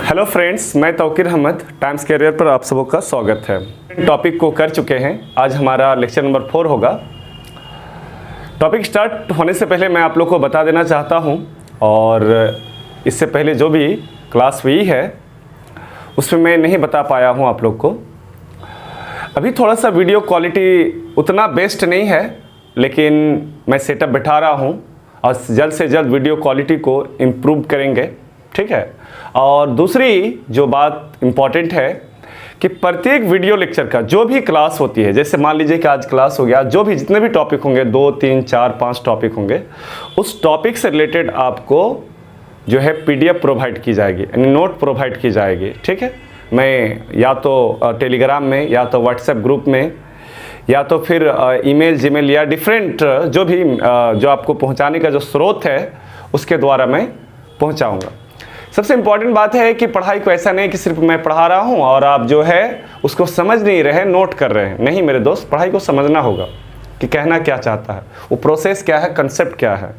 Hello friends, मैं Tauqeer Ahmad times career पर आप सबों का स्वागत है। टॉपिक को कर चुके हैं। आज हमारा लेक्चर नंबर 4 होगा। टॉपिक स्टार्ट होने से पहले मैं आप लोग को बता देना चाहता हूं, और इससे पहले जो भी क्लास हुई है उसमें मैं नहीं बता पाया हूं आप लोग को। अभी थोड़ा सा वीडियो क्वालिटी उतना बेस्ट नहीं है, लेकिन मैं सेटअप बैठा रहा हूं और जल्द से जल्द वीडियो क्वालिटी को इम्प्रूव करेंगे, ठीक है। और दूसरी जो बात इम्पॉर्टेंट है कि प्रत्येक वीडियो लेक्चर का जो भी क्लास होती है, जैसे मान लीजिए कि आज क्लास हो गया, जो भी जितने भी टॉपिक होंगे 2, 3, 4, 5 टॉपिक होंगे, उस टॉपिक से रिलेटेड आपको जो है PDF प्रोवाइड की जाएगी, यानी नोट प्रोवाइड की जाएगी, ठीक है। मैं या तो टेलीग्राम में, या तो व्हाट्सएप ग्रुप में, या तो फिर ईमेल, जीमेल या डिफरेंट जो भी जो आपको पहुंचाने का जो स्रोत है उसके द्वारा मैं पहुंचाऊंगा। सबसे इम्पॉर्टेंट बात है कि पढ़ाई को ऐसा नहीं कि सिर्फ मैं पढ़ा रहा हूं और आप जो है उसको समझ नहीं रहे, नोट कर रहे हैं। नहीं मेरे दोस्त, पढ़ाई को समझना होगा कि कहना क्या चाहता है, वो प्रोसेस क्या है, कंसेप्ट क्या है,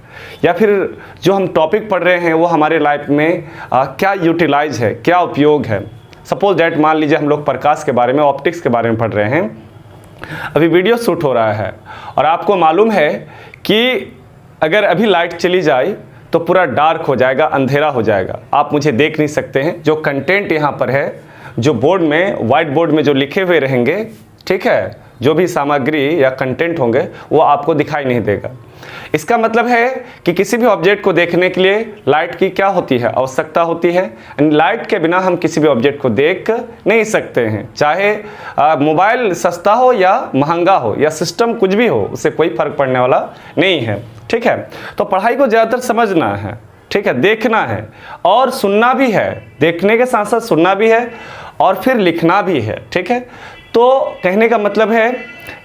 या फिर जो हम टॉपिक पढ़ रहे हैं वो हमारे लाइफ में क्या यूटिलाइज है, क्या उपयोग है। सपोज डैट मान लीजिए हम लोग प्रकाश के बारे में, ऑप्टिक्स के बारे में पढ़ रहे हैं। अभी वीडियो शूट हो रहा है और आपको मालूम है कि अगर अभी लाइट चली जाए तो पूरा डार्क हो जाएगा, अंधेरा हो जाएगा, आप मुझे देख नहीं सकते हैं। जो कंटेंट यहाँ पर है, जो बोर्ड में, वाइट बोर्ड में जो लिखे हुए रहेंगे, ठीक है, जो भी सामग्री या कंटेंट होंगे वो आपको दिखाई नहीं देगा। इसका मतलब है कि किसी भी ऑब्जेक्ट को देखने के लिए लाइट की क्या होती है, आवश्यकता होती है। लाइट के बिना हम किसी भी ऑब्जेक्ट को देख नहीं सकते हैं, चाहे मोबाइल सस्ता हो या महंगा हो या सिस्टम कुछ भी हो, उससे कोई फर्क पड़ने वाला नहीं है, ठीक है। तो पढ़ाई को ज़्यादातर समझना है, ठीक है, देखना है और सुनना भी है, देखने के साथ साथ सुनना भी है और फिर लिखना भी है, ठीक है। तो कहने का मतलब है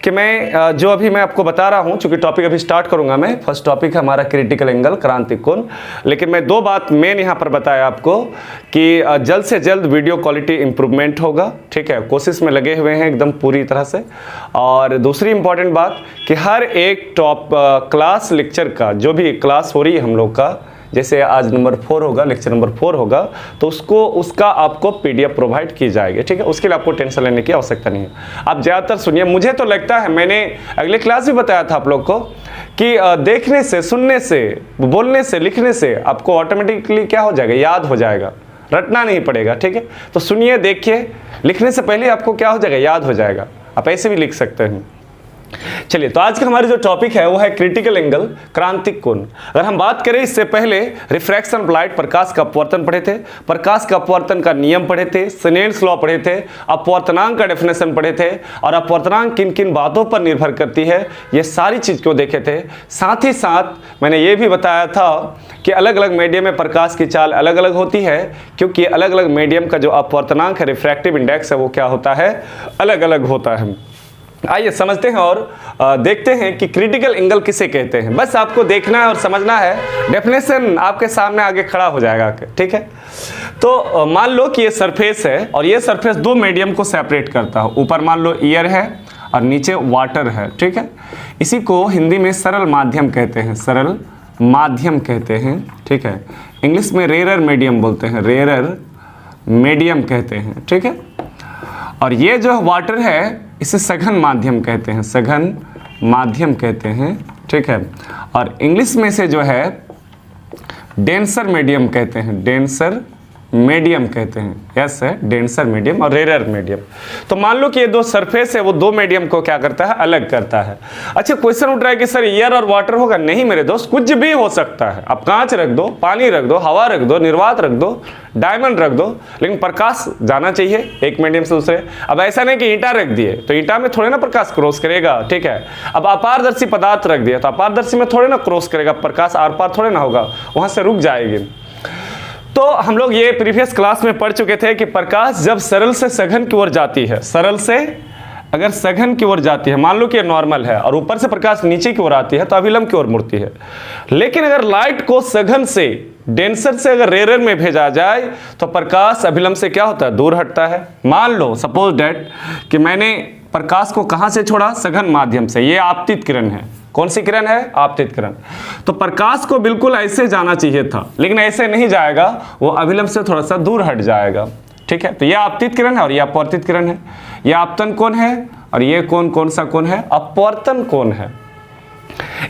कि मैं जो अभी मैं आपको बता रहा हूं, चूंकि टॉपिक अभी स्टार्ट करूंगा मैं, फर्स्ट टॉपिक है हमारा क्रिटिकल एंगल, क्रांतिक कोण। लेकिन मैं 2 बात मेन यहां पर बताया आपको कि जल्द से जल्द वीडियो क्वालिटी इंप्रूवमेंट होगा, ठीक है, कोशिश में लगे हुए हैं एकदम पूरी तरह से। और दूसरी इंपॉर्टेंट बात कि हर एक क्लास लेक्चर का, जो भी क्लास हो रही है हम लोग का, जैसे आज नंबर 4 होगा, लेक्चर नंबर 4 होगा, तो उसका आपको PDF प्रोवाइड की जाएगी, ठीक है। उसके लिए आपको टेंशन लेने की आवश्यकता नहीं है। आप ज़्यादातर सुनिए। मुझे तो लगता है, मैंने अगले क्लास भी बताया था आप लोग को कि देखने से, सुनने से, बोलने से, लिखने से आपको ऑटोमेटिकली क्या हो जाएगा, याद हो जाएगा, रटना नहीं पड़ेगा, ठीक है। तो सुनिए, देखिए, लिखने से पहले आपको क्या हो जाएगा, याद हो जाएगा। आप ऐसे भी लिख सकते हैं। चलिए, तो आज का हमारी जो टॉपिक है वो है क्रिटिकल एंगल, क्रांतिक कोण। अगर हम बात करें, इससे पहले रिफ्रैक्शन ऑफ लाइट, प्रकाश का अपवर्तन पढ़े थे, प्रकाश का अपवर्तन का नियम पढ़े थे, स्नेल्स लॉ पढ़े थे, अपवर्तनांक का डेफिनेशन पढ़े थे, और अपवर्तनांक किन किन बातों पर निर्भर करती है, ये सारी चीज को देखे थे। साथ ही साथ मैंने ये भी बताया था कि अलग अलग मीडियम में प्रकाश की चाल अलग अलग होती है, क्योंकि अलग अलग मीडियम का जो अपवर्तनांक है, रिफ्रैक्टिव इंडेक्स है, वो क्या होता है, अलग अलग होता है। आइए समझते हैं और देखते हैं कि क्रिटिकल एंगल किसे कहते हैं। बस आपको देखना है और समझना है, डेफिनेशन आपके सामने आगे खड़ा हो जाएगा, ठीक है। तो मान लो कि ये सरफेस है और ये सरफेस 2 मीडियम को सेपरेट करता है। ऊपर मान लो एयर है और नीचे वाटर है, ठीक है। इसी को हिंदी में सरल माध्यम कहते हैं, सरल माध्यम कहते हैं, ठीक है। इंग्लिश में रेयर मीडियम बोलते हैं, रेयर मीडियम कहते हैं, ठीक है। और ये जो वाटर है इसे सघन माध्यम कहते हैं, सघन माध्यम कहते हैं, ठीक है। और इंग्लिश में से जो है डेंसर मीडियम कहते हैं, डेंसर मीडियम कहते हैं। यस है, डेंसर मीडियम और रेयर मीडियम। तो मान लो कि ये 2 सरफेस है, वो 2 मीडियम को क्या करता है, अलग करता है। अच्छा, क्वेश्चन उठ रहा है कि सर एयर और वाटर होगा। नहीं मेरे दोस्त, कुछ भी हो सकता है। आप कांच रख दो, पानी रख दो, हवा रख दो, निर्वात रख दो, डायमंड रख दो, लेकिन प्रकाश जाना चाहिए एक मीडियम से दूसरे। अब ऐसा नहीं कि ईंटा रख दिए तो ईंटा में थोड़े ना प्रकाश क्रॉस करेगा, ठीक है। अब अपारदर्शी पदार्थ रख दिया तो अपारदर्शी में थोड़े ना क्रॉस करेगा, प्रकाश आर पार थोड़े ना होगा, वहां से रुक जाएगी। तो हम लोग ये प्रीवियस क्लास में पढ़ चुके थे कि प्रकाश जब सरल से सघन की ओर जाती है, सरल से अगर सघन की ओर जाती है, मान लो कि ये नॉर्मल है और ऊपर से प्रकाश नीचे की ओर आती है, तो अभिलंब की ओर मुड़ती है। लेकिन अगर लाइट को सघन से, डेंसर से अगर रेयर में भेजा जाए तो प्रकाश अभिलंब से क्या होता है, दूर हटता है। मान लो सपोज डेट कि मैंने प्रकाश को कहां से छोड़ा, सघन माध्यम से, ये आपतित किरण है, कौन सी किरण है? आपतित किरण। तो प्रकाश को बिल्कुल ऐसे जाना चाहिए था, लेकिन ऐसे नहीं जाएगा, वो अभिलंब से थोड़ा सा दूर हट जाएगा। ठीक है, तो ये आपतित किरण है और ये अपवर्तित किरण है। ये आपतन कोण है और ये कोण कौन सा कोण है? अपवर्तन कोण है।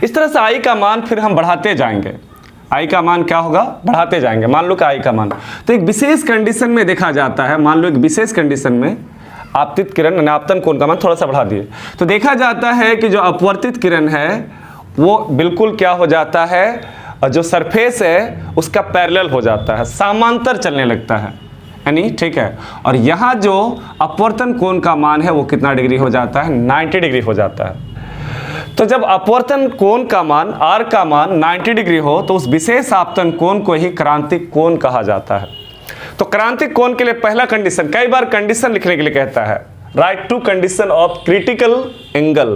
इस तरह से आई का मान फिर हम बढ़ाते जाएंगे। आई का मान क्या होगा? बढ़ाते जाएंगे। मान लो कि आई का मान, तो एक विशेष कंडीशन में देखा जाता है, मान लो एक विशेष कंडीशन में आपतित किरण आपतन कोण का मान थोड़ा सा बढ़ा दिए, तो देखा जाता है कि जो अपवर्तित किरण है वो बिल्कुल क्या हो जाता है, और जो सरफेस है उसका पैरेलल हो जाता है, समांतर चलने लगता है यानी। ठीक है, और यहाँ जो अपवर्तन कोण का मान है वो कितना डिग्री हो जाता है? 90 डिग्री हो जाता है। तो जब अपवर्तन कोण का मान R का मान 90 डिग्री हो तो उस विशेष आपतन कोण को ही क्रांतिक कोण कहा जाता है। तो क्रांतिक कोण के लिए पहला कंडीशन, कई बार कंडीशन लिखने के लिए कहता है, right to condition of critical angle,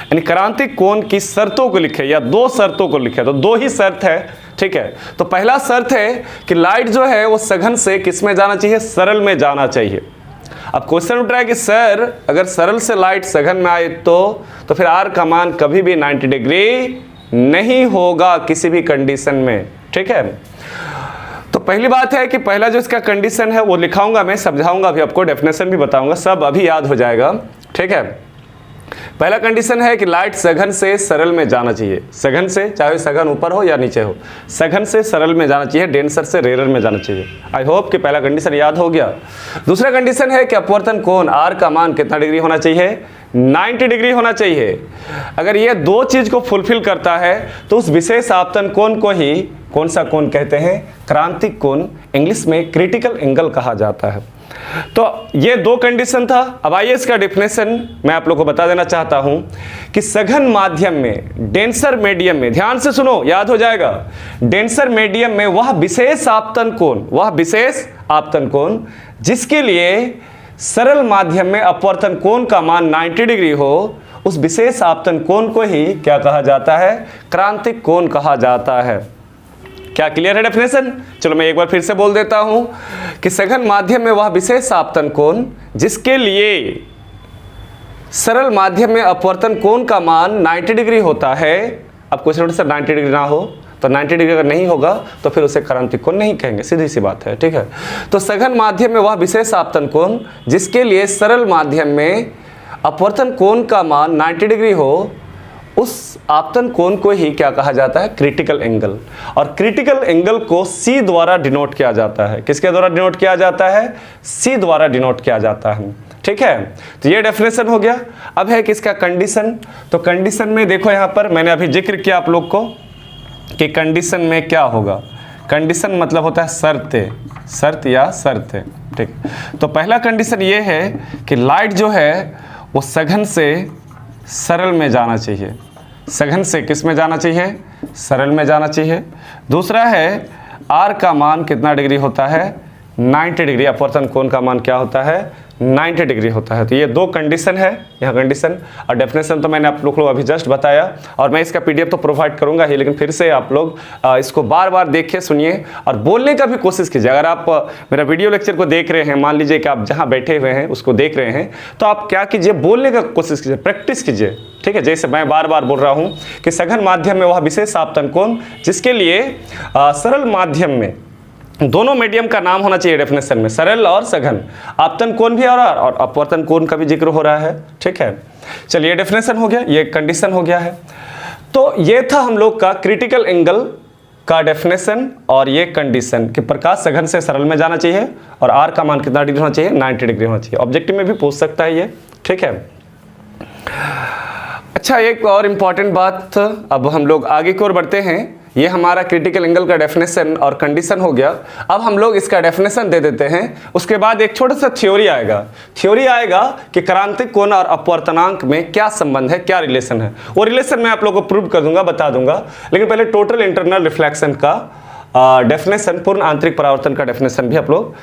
यानी क्रांतिक कोण की शर्तों को लिखे या दो शर्तों को लिखे। तो दो ही शर्त है। ठीक है, तो पहला शर्त है कि लाइट जो है वो सघन से किस में जाना चाहिए? सरल में जाना चाहिए। अब क्वेश्चन उठ रहा है कि सर अगर सरल से लाइट सघन में आए तो फिर R का मान कभी भी 90 डिग्री नहीं होगा किसी भी कंडीशन में। ठीक है, तो पहली बात है कि पहला जो इसका कंडीशन है वो लिखाऊंगा, मैं समझाऊंगा अभी आपको, डेफिनेशन भी बताऊंगा, सब अभी याद हो जाएगा। ठीक है, पहला कंडीशन है कि लाइट सघन से सरल में जाना चाहिए। सघन से, चाहे सघन ऊपर हो या नीचे हो, सघन से सरल में जाना चाहिए, डेंसर से रेयर में जाना चाहिए। आई होप कि पहला कंडीशन याद हो गया। दूसरा कंडीशन है कि अपवर्तन कोण R का मान कितना डिग्री होना चाहिए? 90 डिग्री होना चाहिए। अगर ये दो चीज को फुलफिल करता है तो उस विशेष आपतन कोण को ही कौन सा कोण कहते हैं? क्रांतिक कोण, इंग्लिश में क्रिटिकल एंगल कहा जाता है। तो ये दो कंडीशन था। अब आइए इसका डेफिनेशन मैं आप लोगों को बता देना चाहता हूं कि सघन माध्यम में, डेंसर मीडियम में, ध्यान से सुनो याद हो जाएगा, डेंसर मीडियम में वह विशेष आपतन कोण जिसके लिए सरल माध्यम में अपवर्तन कोण का मान 90 डिग्री हो, उस विशेष आपतन कोण को ही क्या कहा जाता है? क्रांतिक कोण कहा जाता है। क्या क्लियर है डेफिनेशन? चलो मैं एक बार फिर से बोल देता हूं कि सघन माध्यम में वह विशेष आपतन कोण जिसके लिए सरल माध्यम में अपवर्तन कोण का मान 90 डिग्री होता है। अब क्वेश्चन से 90 डिग्री ना हो तो 90 डिग्री अगर नहीं होगा तो फिर उसे क्रांतिक कोण नहीं कहेंगे, सीधी सी बात है। ठीक है, तो सघन माध्यम में वह विशेष आपतन कोण जिसके लिए सरल माध्यम में अपवर्तन कोण का मान 90 डिग्री हो, उस आपतन कोण को ही क्या कहा जाता है? Critical angle. और क्रिटिकल एंगल को C द्वारा डिनोट किया जाता है। किसके द्वारा डिनोट किया जाता है? C द्वारा डिनोट किया जाता है। ठीक है, तो ये डेफिनेशन हो गया। अब है किसका कंडीशन? तो कंडीशन में देखो, यहां पर मैंने अभी जिक्र किया आप लोग को कि कंडीशन में क्या होगा। कंडीशन मतलब होता है शर्त या शर्त। ठीक, तो पहला कंडीशन ये है कि लाइट जो है वो सघन से सरल में जाना चाहिए। सघन से किस में जाना चाहिए? सरल में जाना चाहिए। दूसरा है R का मान कितना डिग्री होता है? 90 डिग्री। अपवर्तन कोण का मान क्या होता है? 90 डिग्री होता है। तो ये दो कंडीशन है, यहाँ कंडीशन और डेफिनेशन तो मैंने आप लोग को अभी जस्ट बताया, और मैं इसका PDF तो प्रोवाइड करूंगा ही, लेकिन फिर से आप लोग इसको बार बार देखिए, सुनिए और बोलने का भी कोशिश कीजिए। अगर आप मेरा वीडियो लेक्चर को देख रहे हैं, मान लीजिए कि आप जहाँ बैठे हुए हैं उसको देख रहे हैं, तो आप क्या कीजिए? बोलने का कोशिश कीजिए, प्रैक्टिस कीजिए। ठीक है, जैसे मैं बार बार बोल रहा हूँ कि सघन माध्यम में वह विशेष आपतन कोण जिसके लिए सरल माध्यम में, दोनों मीडियम का नाम होना चाहिए डेफिनेशन में, सरल और सघन, आपतन कोण भी और अपवर्तन कोण का भी जिक्र हो रहा है। ठीक है, चलिए डेफिनेशन हो गया, ये कंडीशन हो गया है। तो ये था हम लोग का क्रिटिकल एंगल का डेफिनेशन और ये कंडीशन कि प्रकाश सघन से सरल में जाना चाहिए और R का मान कितना डिग्री होना चाहिए? 90 डिग्री होना चाहिए। ऑब्जेक्टिव में भी पूछ सकता है ये। ठीक है, अच्छा एक और इम्पॉर्टेंट बात, अब हम लोग आगे की ओर बढ़ते हैं। ये हमारा क्रिटिकल एंगल का डेफिनेशन और कंडीशन हो गया। अब हम लोग इसका डेफिनेशन दे देते हैं, उसके बाद एक छोटा सा थ्योरी आएगा कि क्रांतिक कोण और अपवर्तनांक में क्या संबंध है, क्या रिलेशन है। वो रिलेशन मैं आप लोगों को प्रूव कर दूंगा, बता दूंगा, लेकिन पहले टोटल इंटरनल रिफ्लेक्शन का डेफिनेशन, पूर्ण आंतरिक परावर्तन का डेफिनेशन भी आप लोग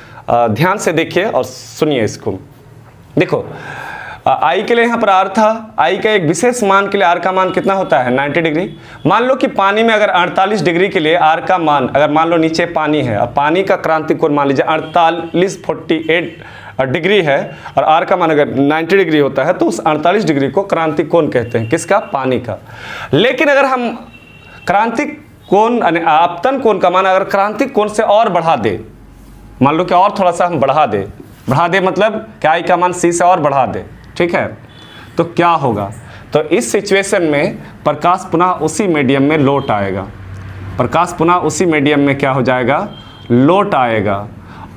ध्यान से देखिए और सुनिए इसको। देखो आई के लिए यहाँ पर आर था, आई का एक विशेष मान के लिए आर का मान कितना होता है 90 डिग्री। मान लो कि पानी में अगर 48 डिग्री के लिए आर का मान, अगर मान लो नीचे पानी है, अब पानी का क्रांतिक कोण मान लीजिए 48 डिग्री है और आर का मान अगर 90 डिग्री होता है तो उस 48 डिग्री को क्रांतिक कोण कहते हैं, किसका, पानी का। लेकिन अगर हम क्रांतिक कोण आपतन कोण का मान अगर क्रांतिक कोण से और बढ़ा दे, मान लो कि और थोड़ा सा हम बढ़ा दे मतलब क्या आई का मान सी से और बढ़ा दे, ठीक है, तो क्या होगा, तो इस सिचुएशन में प्रकाश पुनः उसी मीडियम में लौट आएगा, प्रकाश पुनः उसी मीडियम में क्या हो जाएगा, लौट आएगा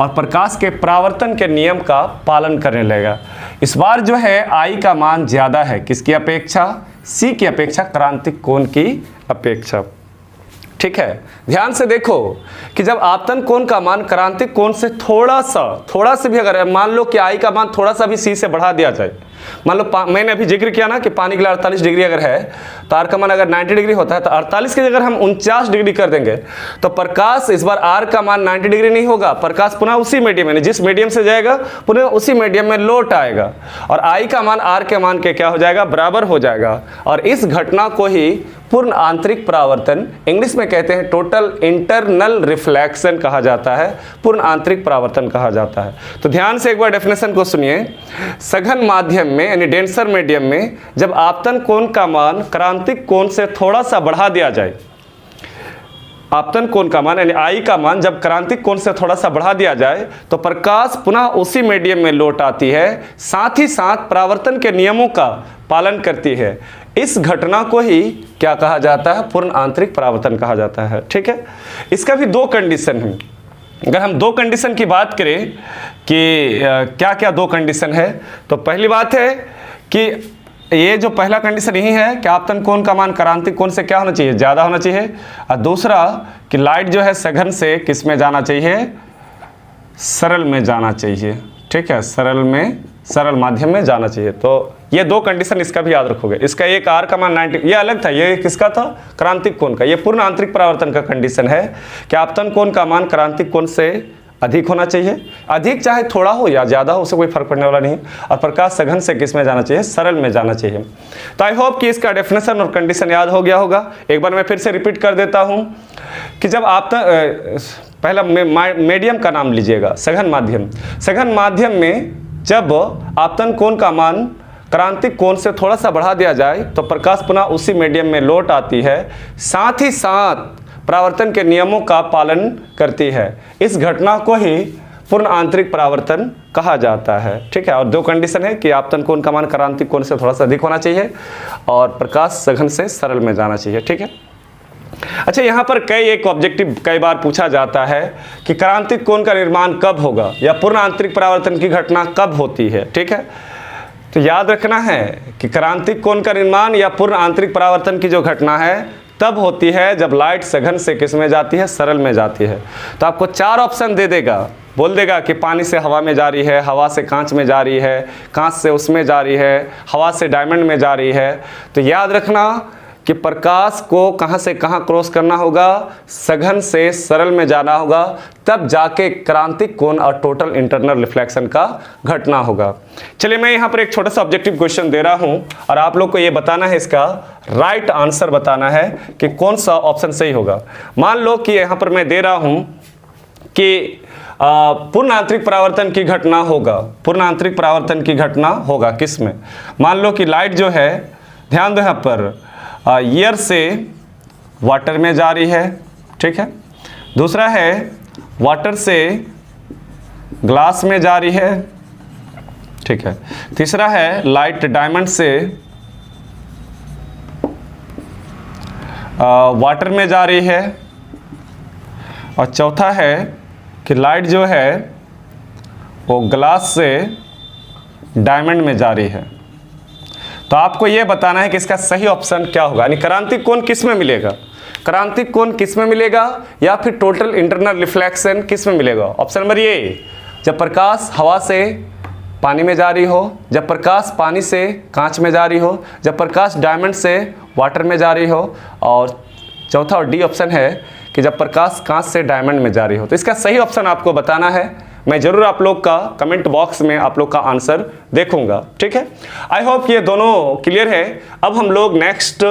और प्रकाश के परावर्तन के नियम का पालन करने लगेगा। इस बार जो है आई का मान ज़्यादा है, किसकी अपेक्षा, सी की अपेक्षा, क्रांतिक कोण की अपेक्षा, ठीक है। ध्यान से देखो कि जब आपतन कोण का मान क्रांतिक कोण से थोड़ा सा भी अगर मान लो कि आई का मान थोड़ा सा भी सी से बढ़ा दिया जाए, मान लो मैंने अभी जिक्र किया ना कि पानी के लिए 48 डिग्री अगर है तो आर का मान अगर 90 डिग्री होता है तो 48 की जगह हम 49 डिग्री कर देंगे तो प्रकाश इस बार आर का मान 90 डिग्री नहीं होगा, प्रकाश पुनः उसी मीडियम में, जिस मीडियम से जाएगा पुनः उसी मीडियम में लौट आएगा और आई का मान आर के मान के क्या हो जाएगा, बराबर हो जाएगा। और इस घटना को ही पूर्ण आंतरिक परावर्तन, इंग्लिश में कहते हैं टोटल इंटरनल रिफ्लेक्शन कहा जाता है, पूर्ण आंतरिक परावर्तन कहा जाता है। तो ध्यान से एक बार डेफिनेशन को सुनिए। सघन माध्यम में यानी डेंसर मीडियम में जब आपतन कोण का मान क्रांतिक कोण से थोड़ा सा बढ़ा दिया जाए, आपतन कोण का मान यानी आई का मान जब क्रांतिक कोण से थोड़ा सा बढ़ा दिया जाए तो प्रकाश पुनः उसी मीडियम में लौट आती है, साथ ही साथ परावर्तन के नियमों का पालन करती है। इस घटना को ही क्या कहा जाता है, पूर्ण आंतरिक परावर्तन कहा जाता है, ठीक है। इसका भी दो कंडीशन है। अगर हम दो कंडीशन की बात करें कि क्या क्या दो कंडीशन है, तो पहली बात है कि ये जो पहला कंडीशन यही है कि आपतन कोण का मान क्रांतिक कोण से क्या होना चाहिए, ज़्यादा होना चाहिए, और दूसरा कि लाइट जो है सघन से किस में जाना चाहिए, सरल में जाना चाहिए, ठीक है, सरल माध्यम में जाना चाहिए। तो ये दो कंडीशन इसका भी याद रखोगे। इसका एक आर का मान 90, ये अलग था, ये किसका था, क्रांतिक कोण का। ये पूर्ण आंतरिक परावर्तन का कंडीशन है कि आपतन कोण का मान क्रांतिक कोण से अधिक होना चाहिए, अधिक चाहे थोड़ा हो या ज़्यादा हो, उससे कोई फर्क पड़ने वाला नहीं, और प्रकाश सघन से किस में जाना चाहिए, सरल में जाना चाहिए। तो आई होप कि इसका डेफिनेशन और कंडीशन याद हो गया होगा। एक बार मैं फिर से रिपीट कर देता हूँ कि जब आप पहला मीडियम का नाम लीजिएगा, सघन माध्यम में जब आपतन कोण का मान क्रांतिक कोण से थोड़ा सा बढ़ा दिया जाए तो प्रकाश पुनः उसी मीडियम में लौट आती है, साथ ही साथ परावर्तन के नियमों का पालन करती है। इस घटना को ही पूर्ण आंतरिक परावर्तन कहा जाता है, ठीक है। और दो कंडीशन है कि आपतन कोण का मान क्रांतिक कोण से थोड़ा सा अधिक होना चाहिए और प्रकाश सघन से सरल में जाना चाहिए, ठीक है। अच्छा, यहाँ पर एक ऑब्जेक्टिव कई बार पूछा जाता है कि क्रांतिक कोण का निर्माण कब होगा या पूर्ण आंतरिक परावर्तन की घटना कब होती है, ठीक है। तो याद रखना है कि क्रांतिक कोण का निर्माण या पूर्ण आंतरिक परावर्तन की जो घटना है तब होती है जब लाइट सघन से किस में जाती है, सरल में जाती है। तो आपको चार ऑप्शन दे देगा, बोल देगा कि पानी से हवा में जा रही है, हवा से कांच में जा रही है, कांच से उसमें जा रही है, हवा से डायमंड में जा रही है। तो याद रखना कि प्रकाश को कहाँ से कहाँ क्रॉस करना होगा, सघन से सरल में जाना होगा, तब जाके क्रांतिक कोण और टोटल इंटरनल रिफ्लेक्शन का घटना होगा। चलिए, मैं यहाँ पर एक छोटा सा ऑब्जेक्टिव क्वेश्चन दे रहा हूँ और आप लोग को ये बताना है, इसका राइट आंसर बताना है कि कौन सा ऑप्शन सही होगा। मान लो कि यहाँ पर मैं दे रहा हूँ कि पूर्ण आंतरिक परावर्तन की घटना होगा, पूर्ण आंतरिक परावर्तन की घटना होगा किस में। मान लो कि लाइट जो है, ध्यान दो यहाँ पर, एयर से वाटर में जा रही है, ठीक है। दूसरा है वाटर से ग्लास में जा रही है, ठीक है। तीसरा है लाइट डायमंड से वाटर में जा रही है, और चौथा है कि लाइट जो है वो ग्लास से डायमंड में जा रही है। तो आपको यह बताना है कि इसका सही ऑप्शन क्या होगा, यानी क्रांतिक कोण किस में मिलेगा, क्रांतिक कोण किस में मिलेगा या फिर टोटल इंटरनल रिफ्लेक्शन किस में मिलेगा। ऑप्शन नंबर ए, जब प्रकाश हवा से पानी में जा रही हो, जब प्रकाश पानी से कांच में जा रही हो, जब प्रकाश डायमंड से वाटर में जा रही हो, और चौथा और डी ऑप्शन है कि जब प्रकाश कांच से डायमंड में जा रही हो। तो इसका सही ऑप्शन आपको बताना है। मैं ज़रूर आप लोग का कमेंट बॉक्स में आप लोग का आंसर देखूंगा, ठीक है। आई होप ये दोनों क्लियर है। अब हम लोग नेक्स्ट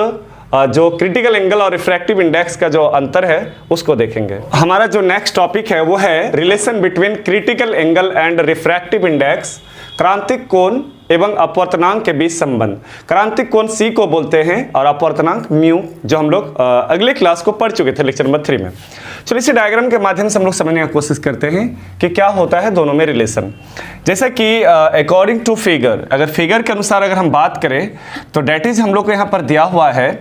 जो क्रिटिकल एंगल और रिफ्रैक्टिव इंडेक्स का जो अंतर है उसको देखेंगे। हमारा जो नेक्स्ट टॉपिक है वो है relation between critical angle and refractive index, क्रांतिक कोण एवं अपवर्तनांक के बीच संबंध। क्रांतिक कोण C को बोलते हैं और अपवर्तनांक म्यू, जो हम लोग अगले क्लास को पढ़ चुके थे लेक्चर नंबर 3 में। चलिए इसी डायग्राम के माध्यम से हम लोग समझने की कोशिश करते हैं कि क्या होता है दोनों में रिलेशन। जैसा कि अकॉर्डिंग टू फिगर, अगर फिगर के अनुसार अगर हम बात करें तो डेट इज हम लोग को यहाँ पर दिया हुआ है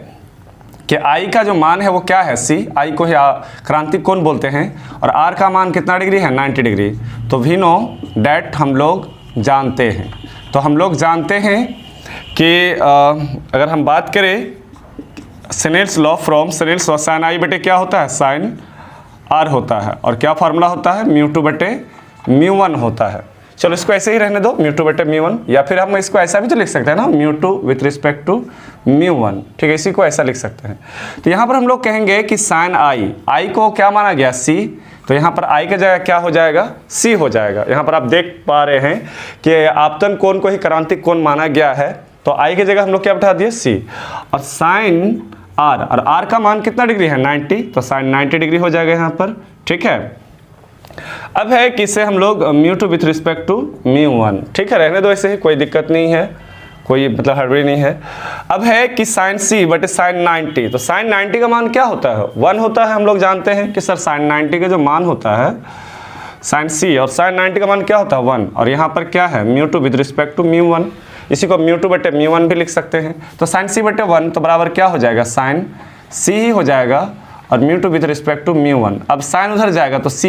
कि I का जो मान है वो क्या है C, I को क्रांतिक कोण बोलते हैं और R का मान कितना डिग्री है 90 डिग्री। तो वी नो डैट हम लोग जानते हैं, तो हम लोग जानते हैं कि अगर हम बात करें Snell's law from Snell's law, sine I बटे क्या होता है साइन R होता है और क्या फार्मूला होता है μ2 बटे μ1 होता है। चलो इसको ऐसे ही रहने दो μ2 बटे μ1, या फिर हम इसको ऐसा भी तो लिख सकते हैं ना μ2 विथ रिस्पेक्ट टू μ1, ठीक है, इसी को ऐसा लिख सकते हैं। तो यहाँ पर हम लोग कहेंगे कि साइन I को क्या माना गया C, तो यहाँ पर I का जगह क्या हो जाएगा C हो जाएगा। यहाँ पर आप देख पा रहे हैं कि आपतन कोण को ही क्रांतिक कोण माना गया है, तो I की जगह हम लोग क्या बैठा दिए C, और साइन R, और R का मान कितना डिग्री है 90, तो साइन 90 डिग्री हो जाएगा यहाँ पर, ठीक है। अब है कि इसे हम लोग μ2 विथ रिस्पेक्ट टू μ1, ठीक है, रहने दो ऐसे ही, कोई दिक्कत नहीं है, कोई मतलब हड़बड़ी नहीं है। अब है कि साइन C बटे साइन 90, तो साइन 90 का मान क्या होता है 1 होता है। हम लोग जानते हैं कि सर साइन 90 का जो मान होता है साइन C और साइन 90 का मान क्या होता है 1, और यहाँ पर क्या है μ2 विथ रिस्पेक्ट टू μ1, इसी को μ2 बटे μ1 भी लिख सकते हैं। तो साइन C बटे 1 तो बराबर क्या हो जाएगा साइन C ही हो जाएगा और μ2 विथ रिस्पेक्ट टू μ1। अब साइन उधर जाएगा तो C,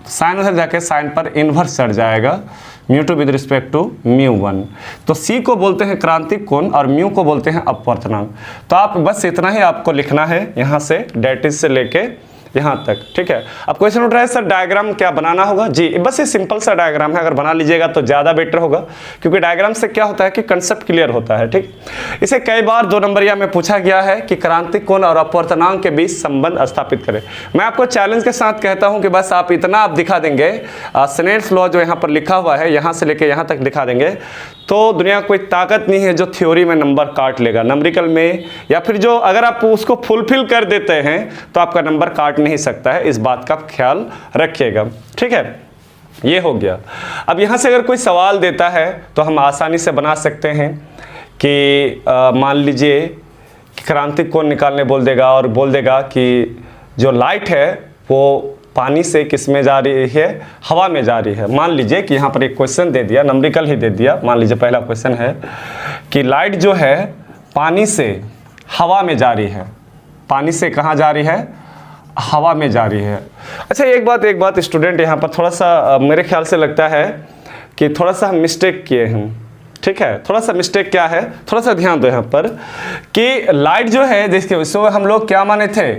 तो साइन उधर जाके साइन पर इन्वर्स चढ़ जाएगा μ2 विथ रिस्पेक्ट टू μ1। तो C को बोलते हैं क्रांतिक कोण और म्यू को बोलते हैं अपवर्तनांक। तो आप बस इतना ही आपको लिखना है यहाँ से, डेट इज से लेके यहाँ तक, ठीक है। अब क्वेश्चन उठ रहा है सर डायग्राम क्या बनाना होगा, जी बस ये सिंपल सा डायग्राम है, अगर बना लीजिएगा तो ज़्यादा बेटर होगा, क्योंकि डायग्राम से क्या होता है कि कंसेप्ट क्लियर होता है, ठीक। इसे कई बार 2 नंबरिया में पूछा गया है कि क्रांतिक कोण और अपवर्तनांक के बीच संबंध स्थापित करें। मैं आपको चैलेंज के साथ कहता हूँ कि बस आप इतना आप दिखा देंगे, स्नेल्स लॉ जो यहाँ पर लिखा हुआ है यहाँ से लेके यहाँ तक दिखा देंगे, तो दुनिया कोई ताकत नहीं है जो थ्योरी में नंबर काट लेगा, नंबरिकल में, या फिर जो अगर आप उसको फुलफिल कर देते हैं तो आपका नंबर काट नहीं सकता है। इस बात का ख्याल रखिएगा, ठीक है। ये हो गया। अब यहाँ से अगर कोई सवाल देता है तो हम आसानी से बना सकते हैं कि मान लीजिए कि क्रांतिक कोण निकालने बोल देगा और बोल देगा कि जो लाइट है वो पानी से किस में जा रही है, हवा में जा रही है। मान लीजिए कि यहाँ पर एक क्वेश्चन दे दिया, नंबरिकल ही दे दिया। मान लीजिए पहला क्वेश्चन है कि लाइट जो है पानी से हवा में जा रही है, पानी से कहाँ जा रही है, हवा में जा रही है। अच्छा एक बात स्टूडेंट यहाँ पर थोड़ा सा मेरे ख्याल से लगता है कि थोड़ा सा हम मिस्टेक किए हैं, ठीक है। थोड़ा सा मिस्टेक क्या है, थोड़ा सा ध्यान दो यहाँ पर कि लाइट जो है जिसके उसको हम लोग क्या माने थे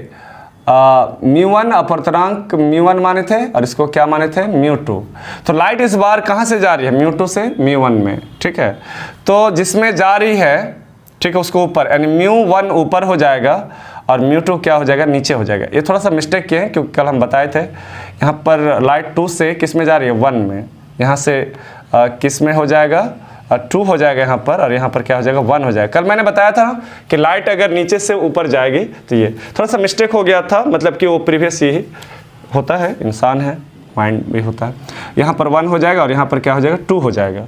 μ1 अपवर्तनांक μ1 माने थे और इसको क्या माने थे μ2। तो लाइट इस बार कहाँ से जा रही है μ2 से μ1 में, ठीक है। तो जिसमें जा रही है, ठीक है, उसको ऊपर, यानी μ1 ऊपर हो जाएगा और μ2 क्या हो जाएगा नीचे हो जाएगा। ये थोड़ा सा मिस्टेक किए हैं क्योंकि कल हम बताए थे यहाँ पर लाइट 2 से किस में जा रही है 1 में, यहाँ से किस में हो जाएगा 2 हो जाएगा यहाँ पर, और यहाँ पर क्या हो जाएगा 1 हो जाएगा। कल मैंने बताया था कि लाइट अगर नीचे से ऊपर जाएगी तो ये थोड़ा सा मिस्टेक हो गया था, मतलब कि वो प्रीवियस यही होता है, इंसान है, माइंड भी होता है। यहाँ पर 1 हो जाएगा और यहाँ पर क्या हो जाएगा 2 हो जाएगा।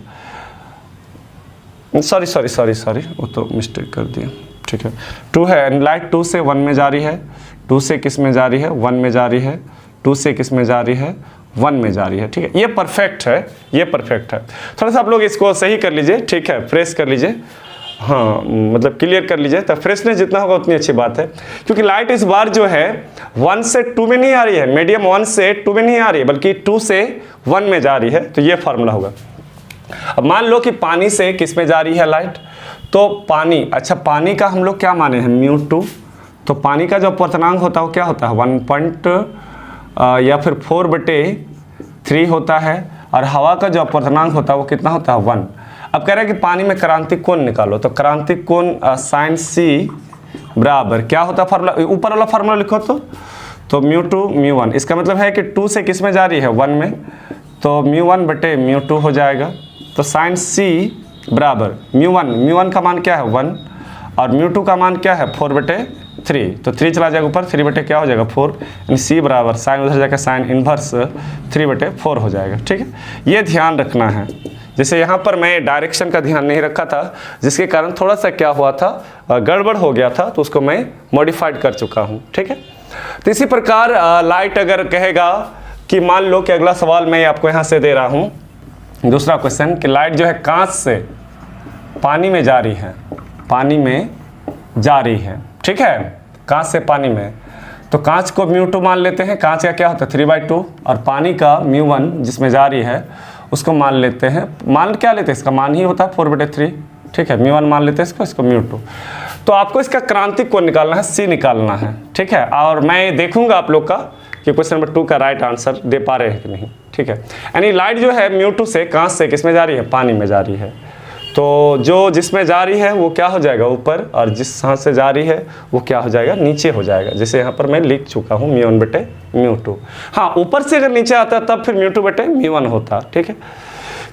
सॉरी वो तो मिस्टेक कर दिया, ठीक है। 2 है, लाइट 2 से 1 में जा रही है, 2 से किस में जा रही है 1 में जा रही है, 2 से किस में जा रही है 1 में जा रही है, ठीक है। ये परफेक्ट है, ये परफेक्ट है। थोड़ा सा आप लोग इसको सही कर लीजिए, ठीक है, फ्रेश कर लीजिए, हाँ मतलब क्लियर कर लीजिए, तो फ्रेशनेस जितना होगा उतनी अच्छी बात है। क्योंकि लाइट इस बार जो है 1 से 2 में नहीं आ रही है, मीडियम 1 से 2 में नहीं आ रही है, बल्कि 2 से 1 में जा रही है, तो ये फार्मूला होगा। अब मान लो कि पानी से किस में जा रही है लाइट, तो पानी, अच्छा पानी का हम लोग क्या माने हैं μ2, तो पानी का जो अपवर्तनांक होता है वो क्या होता है 1 या फिर 4/3 होता है, और हवा का जो अपवर्तनांक होता है वो कितना होता है 1। अब कह रहे हैं कि पानी में क्रांतिक कोण निकालो, तो क्रांतिक कोण साइन C बराबर क्या होता है फार्मूला, ऊपर वाला फार्मूला लिखो तो μ2 μ1। इसका मतलब है कि 2 से किस में जा रही है 1 में, तो μ1/μ2 हो जाएगा। तो साइन C बराबर μ1 का मान क्या है 1 और μ2 का मान क्या है 4/3। तो 3 चला जाएगा ऊपर, 3 बटे क्या हो जाएगा 4, यानी C बराबर साइन उधर जाकर साइन इन्वर्स 3/4 हो जाएगा। ठीक है, ये ध्यान रखना है। जैसे यहाँ पर मैं डायरेक्शन का ध्यान नहीं रखा था, जिसके कारण थोड़ा सा क्या हुआ था, गड़बड़ हो गया था, तो उसको मैं मॉडिफाइड कर चुका हूँ। ठीक है, तो इसी प्रकार लाइट अगर कहेगा कि मान लो कि अगला सवाल मैं आपको यहाँ से दे रहा हूँ, दूसरा क्वेश्चन, कि लाइट जो है कांच से पानी में जा रही है, पानी में जा रही है। ठीक है, कांच से पानी में, तो कांच को μ2 मान लेते हैं, कांच का क्या होता है 3/2, और पानी का μ1 जिसमें जा रही है उसको मान लेते हैं, मान क्या लेते हैं, इसका मान ही होता है 4/3। ठीक है, μ1 मान लेते हैं इसको μ2। तो आपको इसका क्रांतिक को निकालना है, C निकालना है। ठीक है, और मैं देखूंगा आप लोग का कि क्वेश्चन नंबर 2 का राइट आंसर दे पा रहे हैं कि नहीं। ठीक है, यानी लाइट जो है μ2 से कांच से किस में जा रही है, पानी में जा रही है। तो जो जिसमें जा रही है वो क्या हो जाएगा ऊपर, और जिस हाथ से जा रही है वो क्या हो जाएगा नीचे हो जाएगा। जैसे यहाँ पर मैं लिख चुका हूँ μ1/μ2। हाँ, ऊपर से अगर नीचे आता तब फिर μ2/μ1 होता। ठीक है,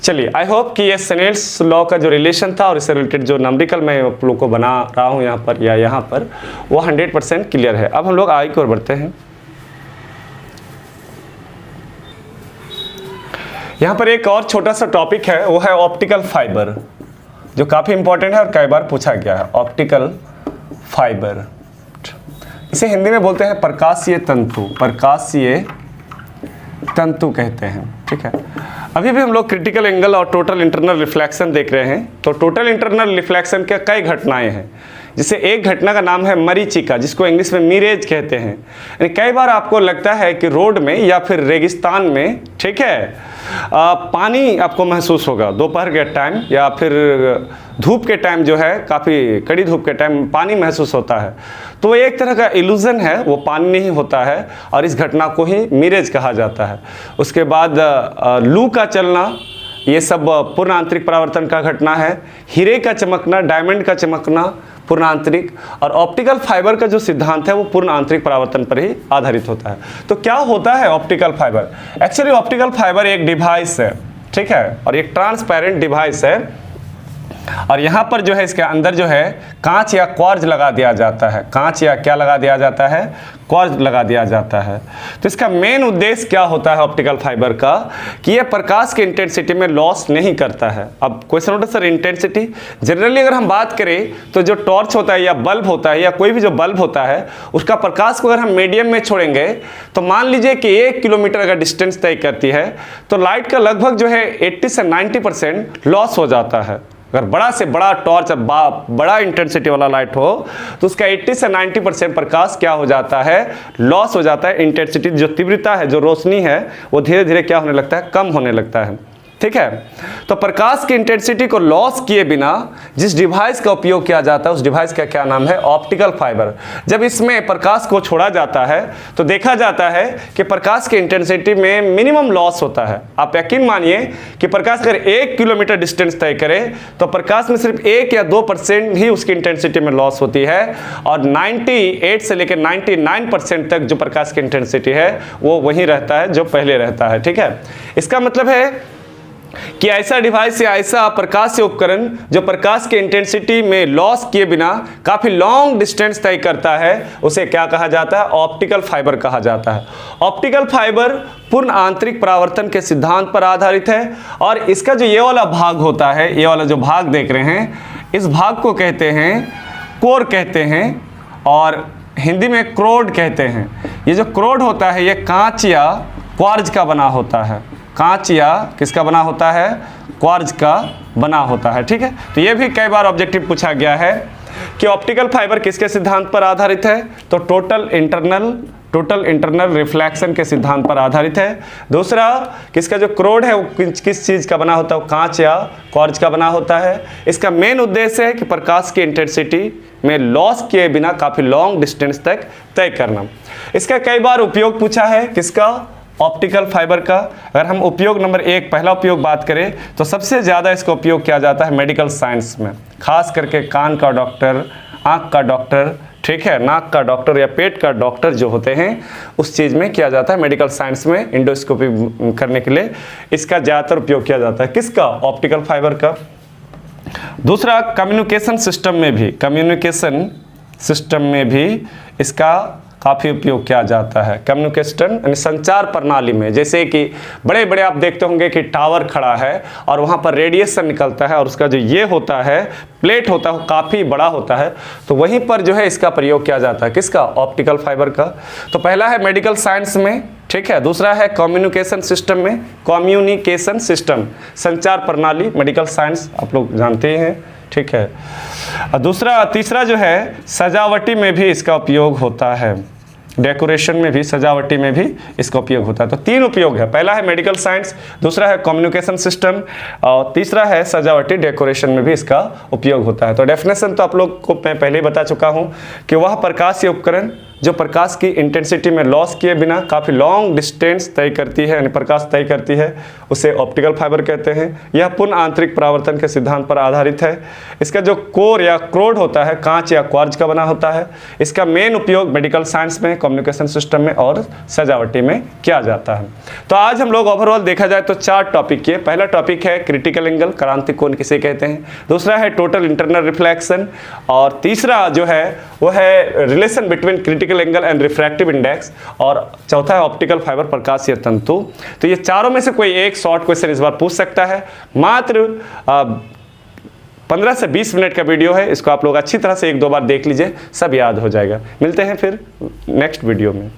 चलिए, आई होप कि ये स्नेल्स लॉ का जो रिलेशन था और इससे रिलेटेड जो नंबरिकल मैं आप लोग को बना रहा हूँ यहाँ पर या यहाँ पर, वो 100% क्लियर है। अब हम लोग आगे की ओर बढ़ते हैं। यहाँ पर एक और छोटा सा टॉपिक है, वो है ऑप्टिकल फाइबर, जो काफ़ी इंपॉर्टेंट है और कई बार पूछा गया है। ऑप्टिकल फाइबर, इसे हिंदी में बोलते हैं प्रकाशीय तंतु, प्रकाशीय तंतु कहते हैं। ठीक है, अभी भी हम लोग क्रिटिकल एंगल और टोटल इंटरनल रिफ्लेक्शन देख रहे हैं। तो टोटल इंटरनल रिफ्लेक्शन के कई घटनाएं हैं, जिसे एक घटना का नाम है मरीचिका, जिसको इंग्लिश में मिरेज कहते हैं। यानी कई बार आपको लगता है कि रोड में या फिर रेगिस्तान में, ठीक है, पानी आपको महसूस होगा दोपहर के टाइम या फिर धूप के टाइम, जो है काफ़ी कड़ी धूप के टाइम पानी महसूस होता है। तो वो एक तरह का इल्यूजन है, वो पानी नहीं होता है, और इस घटना को ही मिरेज कहा जाता है। उसके बाद लू का चलना, ये सब पूर्ण आंतरिक परावर्तन का घटना है। हीरे का चमकना, डायमंड का चमकना पूर्ण आंतरिक, और ऑप्टिकल फाइबर का जो सिद्धांत है वो पूर्ण आंतरिक परावर्तन पर ही आधारित होता है। तो क्या होता है optical fibre? Actually optical fibre एक डिवाइस है, ठीक है, और एक ट्रांसपेरेंट डिवाइस है, और यहाँ पर जो है इसके अंदर जो है कांच या क्वार्ज लगा दिया जाता है। कांच या क्या लगा दिया जाता है? क्वार्ज लगा दिया जाता है। तो इसका मेन उद्देश्य क्या होता है ऑप्टिकल फाइबर का, कि ये प्रकाश की इंटेंसिटी में लॉस नहीं करता है। अब क्वेश्चन उठा सर इंटेंसिटी, जनरली अगर हम बात करें तो जो टॉर्च होता है या बल्ब होता है या कोई भी जो बल्ब होता है, उसका प्रकाश को अगर हम मीडियम में छोड़ेंगे तो मान लीजिए कि 1 किलोमीटर अगर डिस्टेंस तय करती है, तो लाइट का लगभग जो है 80 से 90% लॉस हो जाता है। अगर बड़ा से बड़ा टॉर्च, बड़ा इंटेंसिटी वाला लाइट हो, तो उसका 80 से 90% प्रकाश क्या हो जाता है? लॉस हो जाता है। इंटेंसिटी, जो तीव्रता है, जो रोशनी है, वो धीरे धीरे क्या होने लगता है? कम होने लगता है। ठीक है, तो प्रकाश की इंटेंसिटी को लॉस किए बिना जिस डिवाइस का उपयोग किया जाता है, उस डिवाइस का क्या नाम है? Optical fibre. जब इसमें प्रकाश को छोड़ा जाता है तो देखा जाता है कि प्रकाश की इंटेंसिटी में मिनिमम लॉस होता है। आप यकीन मानिए कि प्रकाश अगर 1 किलोमीटर डिस्टेंस तय करे तो प्रकाश में सिर्फ 1 या 2% ही उसकी इंटेंसिटी में लॉस होती है, और 98 से लेकर 99% तक जो प्रकाश की इंटेंसिटी है वो वही रहता है जो पहले रहता है। ठीक है, इसका मतलब है कि ऐसा डिवाइस या ऐसा प्रकाशीय उपकरण जो प्रकाश के इंटेंसिटी में लॉस किए बिना काफ़ी लॉन्ग डिस्टेंस तय करता है, उसे क्या कहा जाता है? ऑप्टिकल फाइबर कहा जाता है। ऑप्टिकल फाइबर पूर्ण आंतरिक परावर्तन के सिद्धांत पर आधारित है, और इसका जो ये वाला भाग होता है, ये वाला जो भाग देख रहे हैं, इस भाग को कहते हैं कोर कहते हैं, और हिंदी में क्रोड कहते हैं। ये जो क्रोड होता है ये कांच या क्वार्ज का बना होता है। कांच या किसका बना होता है? क्वार्ज का बना होता है। ठीक है, तो ये भी कई बार ऑब्जेक्टिव पूछा गया है कि ऑप्टिकल फाइबर किसके सिद्धांत पर आधारित है? तो टोटल इंटरनल रिफ्लेक्शन के सिद्धांत पर आधारित है। दूसरा, किसका जो क्रोड है वो किस चीज़ का बना होता है? कांच या क्वार्ज का बना होता है। इसका मेन उद्देश्य है कि प्रकाश की इंटेंसिटी में लॉस किए बिना काफ़ी लॉन्ग डिस्टेंस तक तय करना। इसका कई बार उपयोग पूछा है, किसका? ऑप्टिकल फाइबर का। अगर हम उपयोग नंबर 1 पहला उपयोग बात करें तो सबसे ज़्यादा इसका उपयोग किया जाता है मेडिकल साइंस में, खास करके कान का डॉक्टर, आँख का डॉक्टर, ठीक है, नाक का डॉक्टर या पेट का डॉक्टर जो होते हैं उस चीज़ में किया जाता है। मेडिकल साइंस में एंडोस्कोपी करने के लिए इसका ज़्यादातर उपयोग किया जाता है। किसका? ऑप्टिकल फाइबर का। दूसरा, कम्युनिकेशन सिस्टम में भी इसका काफ़ी उपयोग किया जाता है। कम्युनिकेशन यानी संचार प्रणाली में, जैसे कि बड़े बड़े आप देखते होंगे कि टावर खड़ा है और वहाँ पर रेडिएशन निकलता है और उसका जो ये होता है प्लेट होता है वो काफ़ी बड़ा होता है, तो वहीं पर जो है इसका प्रयोग किया जाता है। किसका? ऑप्टिकल फाइबर का। तो पहला है मेडिकल साइंस में, ठीक है। दूसरा है कम्युनिकेशन सिस्टम में, कम्युनिकेशन सिस्टम संचार प्रणाली, मेडिकल साइंस आप लोग जानते हैं, ठीक है। और तीसरा जो है सजावटी में भी इसका उपयोग होता है, डेकोरेशन में भी, सजावटी में भी इसका उपयोग होता है। तो 3 उपयोग है, पहला है मेडिकल साइंस, दूसरा है कम्युनिकेशन सिस्टम और तीसरा है सजावटी, डेकोरेशन में भी इसका उपयोग होता है। तो डेफिनेशन तो आप लोग को मैं पहले ही बता चुका हूँ कि वह प्रकाशीय उपकरण जो प्रकाश की इंटेंसिटी में लॉस किए बिना काफ़ी लॉन्ग डिस्टेंस तय करती है, यानी प्रकाश तय करती है, उसे ऑप्टिकल फाइबर कहते हैं। यह पूर्ण आंतरिक परावर्तन के सिद्धांत पर आधारित है। इसका जो कोर या क्रोड होता है कांच या क्वार्ज का बना होता है। इसका मेन उपयोग मेडिकल साइंस में, कम्युनिकेशन सिस्टम में और सजावटी में किया जाता है। तो आज हम लोग ओवरऑल देखा जाए तो 4 टॉपिक किए। पहला टॉपिक है क्रिटिकल एंगल, क्रांतिक कोण किसे कहते हैं। दूसरा है टोटल इंटरनल रिफ्लेक्शन और तीसरा जो है वो है relation between critical angle and refractive index और चौथा है ऑप्टिकल फाइबर, प्रकाशीय तंतु। तो ये चारों में से कोई एक शॉर्ट क्वेश्चन इस बार पूछ सकता है। मात्र 15 से 20 मिनट का वीडियो है, इसको आप लोग अच्छी तरह से 1-2 बार देख लीजिए, सब याद हो जाएगा। मिलते हैं फिर नेक्स्ट वीडियो में।